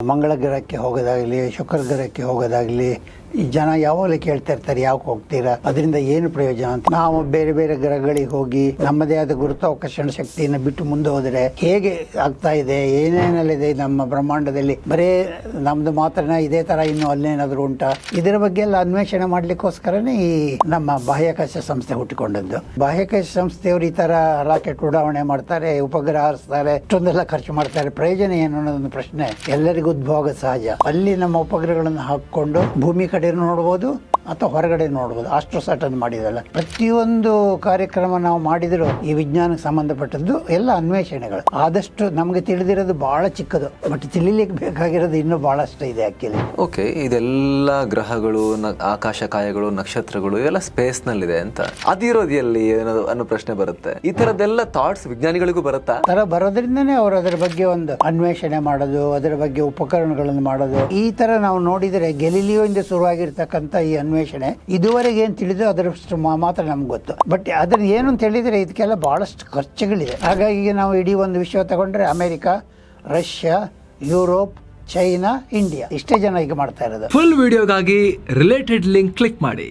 ಮಂಗಳ ಗ್ರಹಕ್ಕೆ ಹೋಗೋದಾಗ್ಲಿ, ಶುಕ್ರ ಗ್ರಹಕ್ಕೆ ಹೋಗೋದಾಗ್ಲಿ, ಈ ಜನ ಯಾವಾಗಲೂ ಕೇಳ್ತಾ ಇರ್ತಾರೆ ಯಾಕೆ ಹೋಗ್ತೀರಾ, ಅದರಿಂದ ಏನು ಪ್ರಯೋಜನ ಅಂತ. ನಾವು ಬೇರೆ ಬೇರೆ ಗ್ರಹಗಳಿಗೆ ಹೋಗಿ ನಮ್ಮದೇ ಆದ ಗುರುತ್ವಾಕರ್ಷಣ ಶಕ್ತಿಯನ್ನು ಬಿಟ್ಟು ಮುಂದೆ ಹೋದರೆ ಹೇಗೆ ಆಗ್ತಾ ಇದೆ, ಏನೇನಲ್ಲಿದೆ ನಮ್ಮ ಬ್ರಹ್ಮಾಂಡದಲ್ಲಿ, ಬರೇ ನಮ್ದು ಮಾತ್ರನ ಇದೇ ತರ ಇನ್ನು ಅಲ್ಲೇನಾದ್ರೂ ಉಂಟಾ, ಇದರ ಬಗ್ಗೆ ಎಲ್ಲ ಅನ್ವೇಷಣೆ ಮಾಡ್ಲಿಕ್ಕೋಸ್ಕರನೇ ಈ ನಮ್ಮ ಬಾಹ್ಯಾಕಾಶ ಸಂಸ್ಥೆ ಹುಟ್ಟಿಕೊಂಡದ್ದು. ಬಾಹ್ಯಾಕಾಶ ಸಂಸ್ಥೆಯವರು ಈ ತರ ರಾಕೆಟ್ ಉಡಾವಣೆ ಮಾಡ್ತಾರೆ, ಉಪಗ್ರಹ ಹಾರಿಸ್ತಾರೆ, ಇಷ್ಟೊಂದೆಲ್ಲ ಖರ್ಚು ಮಾಡ್ತಾರೆ, ಪ್ರಯೋಜನ ಏನು ಅನ್ನೋದೊಂದು ಪ್ರಶ್ನೆ ಎಲ್ಲರಿಗೂ ಉದ್ಭವ ಸಹಜ. ಅಲ್ಲಿ ನಮ್ಮ ಉಪಗ್ರಹಗಳನ್ನು ಹಾಕೊಂಡು ಭೂಮಿ ಕಡೆ ನೋಡ್ಬೋದು ಅಥವಾ ಹೊರಗಡೆ ನೋಡ್ಬೋದು. ಆಸ್ಟ್ರೋಸಾಟ್ ಅನ್ನು ಮಾಡಿದಲ್ಲ, ಪ್ರತಿಯೊಂದು ಕಾರ್ಯಕ್ರಮ ನಾವು ಮಾಡಿದ್ರು ಈ ವಿಜ್ಞಾನಕ್ಕೆ ಸಂಬಂಧಪಟ್ಟದ್ದು ಎಲ್ಲ ಅನ್ವೇಷಣೆಗಳು. ಆದಷ್ಟು ನಮಗೆ ತಿಳಿದಿರೋದು ಬಹಳ ಚಿಕ್ಕದು, ಬಟ್ ತಿಳಿಲಿಕ್ಕೆ ಬೇಕಾಗಿರೋದು ಇನ್ನೂ ಬಹಳಷ್ಟು ಇದೆ ಆಕ್ಚುಲಿ. ಓಕೆ, ಇದೆಲ್ಲ ಗ್ರಹಗಳು, ಆಕಾಶಕಾಯಗಳು, ನಕ್ಷತ್ರಗಳು ಇವೆಲ್ಲ ಸ್ಪೇಸ್ ನಲ್ಲಿದೆ ಅಂತ, ಅದಿರೋದು ಎಲ್ಲಿ ಅನ್ನೋ ಪ್ರಶ್ನೆ ಬರುತ್ತೆ. ಈ ತರದೆಲ್ಲ ಥಾಟ್ಸ್ ವಿಜ್ಞಾನಿಗಳಿಗೂ ಬರುತ್ತಾ? ತರ ಬರೋದ್ರಿಂದನೇ ಅವರು ಅದರ ಬಗ್ಗೆ ಒಂದು ಅನ್ವೇಷಣೆ ಮಾಡೋದು, ಅದರ ಬಗ್ಗೆ ಉಪಕರಣಗಳನ್ನು ಮಾಡೋದು. ಈ ತರ ನಾವು ನೋಡಿದರೆ ಗೆಲಿಲಿಯೋ ಇಂದ ಶುರುವಾಗಿರ್ತಕ್ಕಂಥ ಈ ಅನ್ವೇಷಣೆ ಇದುವರೆಗೆ ಏನ್ ತಿಳಿದು ಅದರಷ್ಟು ಮಾತ್ರ ನಮ್ಗೆ ಗೊತ್ತು. ಬಟ್ ಅದನ್ನ ಏನು ಅಂತ ಹೇಳಿದ್ರೆ ಇದಕ್ಕೆಲ್ಲ ಬಹಳಷ್ಟು ಖರ್ಚುಗಳಿದೆ. ಹಾಗಾಗಿ ನಾವು ಇಡೀ ಒಂದು ವಿಷಯ ತಗೊಂಡ್ರೆ America, Russia, Europe, China, India ಇಷ್ಟೇ ಜನ ಈಗ ಮಾಡ್ತಾ ಇರೋದು. ಫುಲ್ ವಿಡಿಯೋಗಾಗಿ ರಿಲೇಟೆಡ್ ಲಿಂಕ್ ಕ್ಲಿಕ್ ಮಾಡಿ.